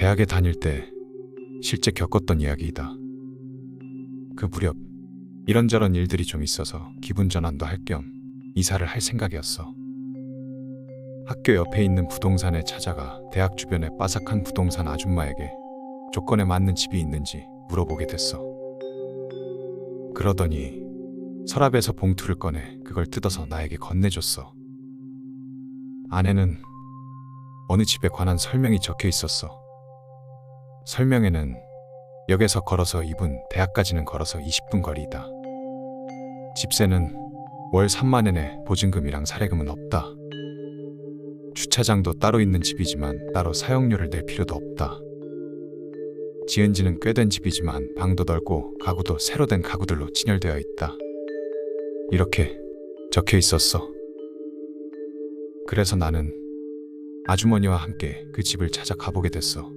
대학에 다닐 때 실제 겪었던 이야기이다. 그 무렵 이런저런 일들이 좀 있어서 기분 전환도 할 겸 이사를 할 생각이었어. 학교 옆에 있는 부동산에 찾아가 대학 주변의 빠삭한 부동산 아줌마에게 조건에 맞는 집이 있는지 물어보게 됐어. 그러더니 서랍에서 봉투를 꺼내 그걸 뜯어서 나에게 건네줬어. 안에는 어느 집에 관한 설명이 적혀 있었어. 설명에는 역에서 걸어서 2분, 대학까지는 걸어서 20분 거리이다. 집세는 월 3만 엔에 보증금이랑 사례금은 없다. 주차장도 따로 있는 집이지만 따로 사용료를 낼 필요도 없다. 지은 지는 꽤 된 집이지만 방도 넓고 가구도 새로 된 가구들로 진열되어 있다. 이렇게 적혀 있었어. 그래서 나는 아주머니와 함께 그 집을 찾아 가보게 됐어.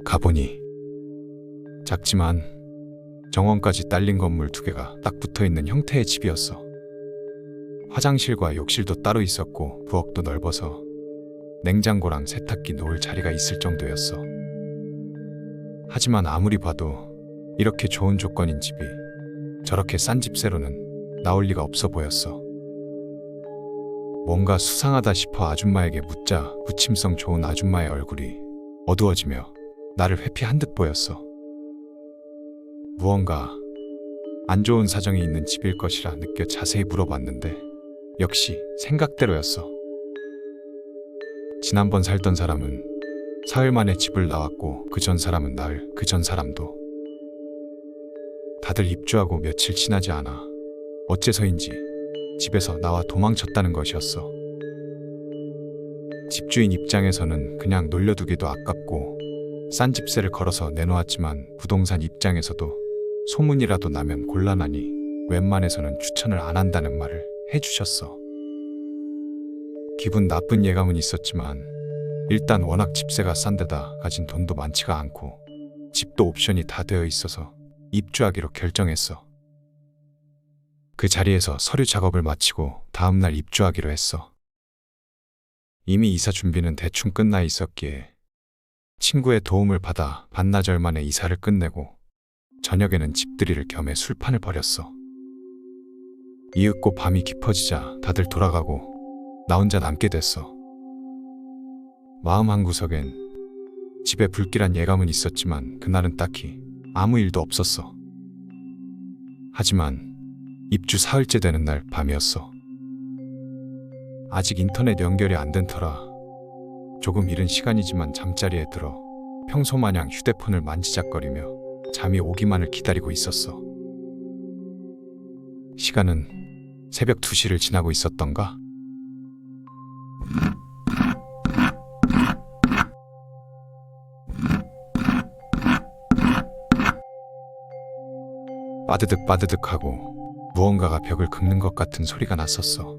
가보니 작지만 정원까지 딸린 건물 2개가 딱 붙어있는 형태의 집이었어. 화장실과 욕실도 따로 있었고 부엌도 넓어서 냉장고랑 세탁기 놓을 자리가 있을 정도였어. 하지만 아무리 봐도 이렇게 좋은 조건인 집이 저렇게 싼 집세로는 나올 리가 없어 보였어. 뭔가 수상하다 싶어 아줌마에게 묻자 부침성 좋은 아줌마의 얼굴이 어두워지며 나를 회피한 듯 보였어. 무언가 안 좋은 사정이 있는 집일 것이라 느껴 자세히 물어봤는데 역시 생각대로였어. 지난번 살던 사람은 사흘 만에 집을 나왔고 그 전 사람은 나흘, 그 전 사람도. 다들 입주하고 며칠 지나지 않아 어째서인지 집에서 나와 도망쳤다는 것이었어. 집주인 입장에서는 그냥 놀려두기도 아깝고 싼 집세를 걸어서 내놓았지만 부동산 입장에서도 소문이라도 나면 곤란하니 웬만해서는 추천을 안 한다는 말을 해주셨어. 기분 나쁜 예감은 있었지만 일단 워낙 집세가 싼 데다 가진 돈도 많지가 않고 집도 옵션이 다 되어 있어서 입주하기로 결정했어. 그 자리에서 서류 작업을 마치고 다음날 입주하기로 했어. 이미 이사 준비는 대충 끝나 있었기에 친구의 도움을 받아 반나절 만에 이사를 끝내고 저녁에는 집들이를 겸해 술판을 벌였어. 이윽고 밤이 깊어지자 다들 돌아가고 나 혼자 남게 됐어. 마음 한구석엔 집에 불길한 예감은 있었지만 그날은 딱히 아무 일도 없었어. 하지만 입주 사흘째 되는 날 밤이었어. 아직 인터넷 연결이 안 된 터라 조금 이른 시간이지만 잠자리에 들어 평소마냥 휴대폰을 만지작거리며 잠이 오기만을 기다리고 있었어. 시간은 새벽 2시를 지나고 있었던가? 빠드득 빠드득하고 무언가가 벽을 긁는 것 같은 소리가 났었어.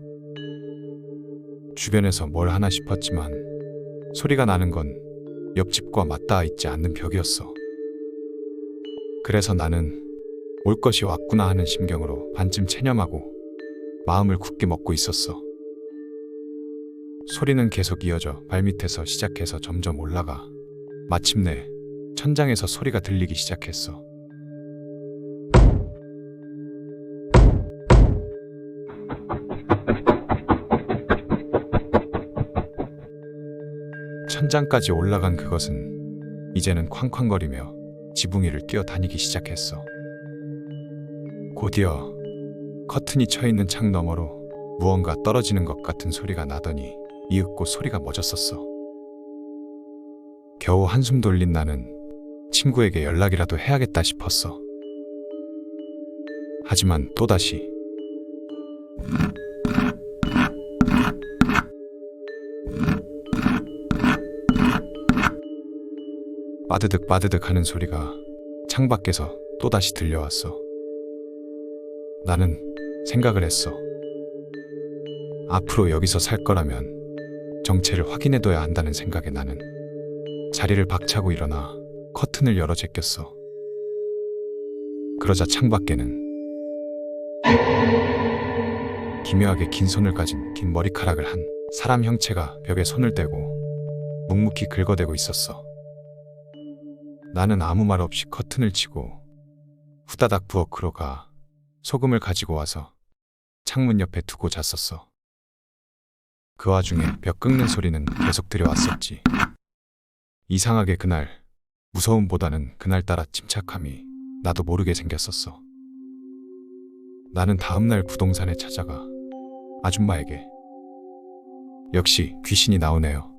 주변에서 뭘 하나 싶었지만 소리가 나는 건 옆집과 맞닿아 있지 않는 벽이었어. 그래서 나는 올 것이 왔구나 하는 심경으로 반쯤 체념하고 마음을 굳게 먹고 있었어. 소리는 계속 이어져 발밑에서 시작해서 점점 올라가 마침내 천장에서 소리가 들리기 시작했어. 천장까지 올라간 그것은 이제는 쾅쾅거리며 지붕 위를 뛰어다니기 시작했어. 곧이어 커튼이 쳐있는 창 너머로 무언가 떨어지는 것 같은 소리가 나더니 이윽고 소리가 멎었었어. 겨우 한숨 돌린 나는 친구에게 연락이라도 해야겠다 싶었어. 하지만 또다시 빠드득 빠드득 하는 소리가 창밖에서 또다시 들려왔어. 나는 생각을 했어. 앞으로 여기서 살 거라면 정체를 확인해둬야 한다는 생각에 나는 자리를 박차고 일어나 커튼을 열어 제꼈어. 그러자 창밖에는 기묘하게 긴 손을 가진 긴 머리카락을 한 사람 형체가 벽에 손을 대고 묵묵히 긁어대고 있었어. 나는 아무 말 없이 커튼을 치고 후다닥 부엌으로 가 소금을 가지고 와서 창문 옆에 두고 잤었어. 그 와중에 벽 긁는 소리는 계속 들려왔었지. 이상하게 그날 무서움보다는 그날따라 침착함이 나도 모르게 생겼었어. 나는 다음날 부동산에 찾아가 아줌마에게 역시 귀신이 나오네요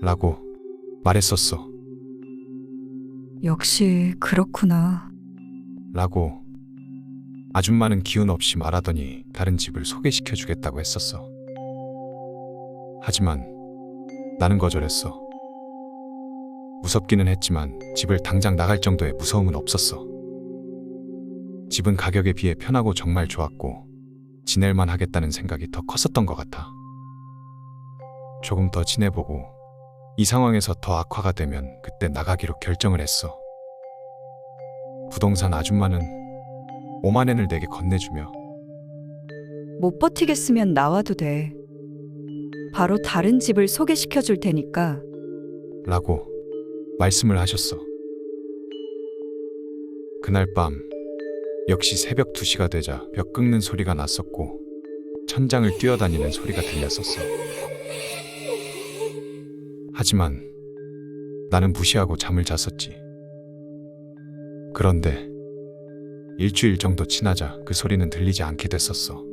라고 말했었어. 역시 그렇구나. 라고 아줌마는 기운 없이 말하더니 다른 집을 소개시켜 주겠다고 했었어. 하지만 나는 거절했어. 무섭기는 했지만 집을 당장 나갈 정도의 무서움은 없었어. 집은 가격에 비해 편하고 정말 좋았고 지낼만 하겠다는 생각이 더 컸었던 것 같아. 조금 더 지내보고 이 상황에서 더 악화가 되면 그때 나가기로 결정을 했어. 부동산 아줌마는 5만 엔을 내게 건네주며 못 버티겠으면 나와도 돼. 바로 다른 집을 소개시켜 줄 테니까. 라고 말씀을 하셨어. 그날 밤 역시 새벽 2시가 되자 벽 긁는 소리가 났었고 천장을 뛰어다니는 소리가 들렸었어. 하지만 나는 무시하고 잠을 잤었지. 그런데 일주일 정도 지나자 그 소리는 들리지 않게 됐었어.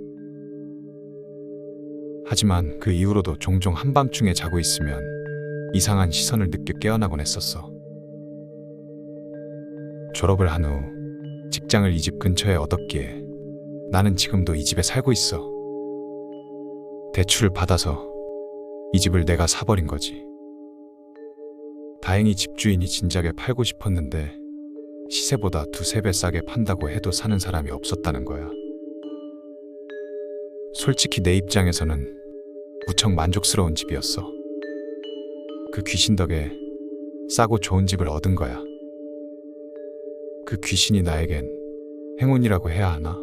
하지만 그 이후로도 종종 한밤중에 자고 있으면 이상한 시선을 느껴 깨어나곤 했었어. 졸업을 한 후 직장을 이 집 근처에 얻었기에 나는 지금도 이 집에 살고 있어. 대출을 받아서 이 집을 내가 사버린 거지. 다행히 집주인이 진작에 팔고 싶었는데 시세보다 2~3배 싸게 판다고 해도 사는 사람이 없었다는 거야. 솔직히 내 입장에서는 무척 만족스러운 집이었어. 그 귀신 덕에 싸고 좋은 집을 얻은 거야. 그 귀신이 나에겐 행운이라고 해야 하나?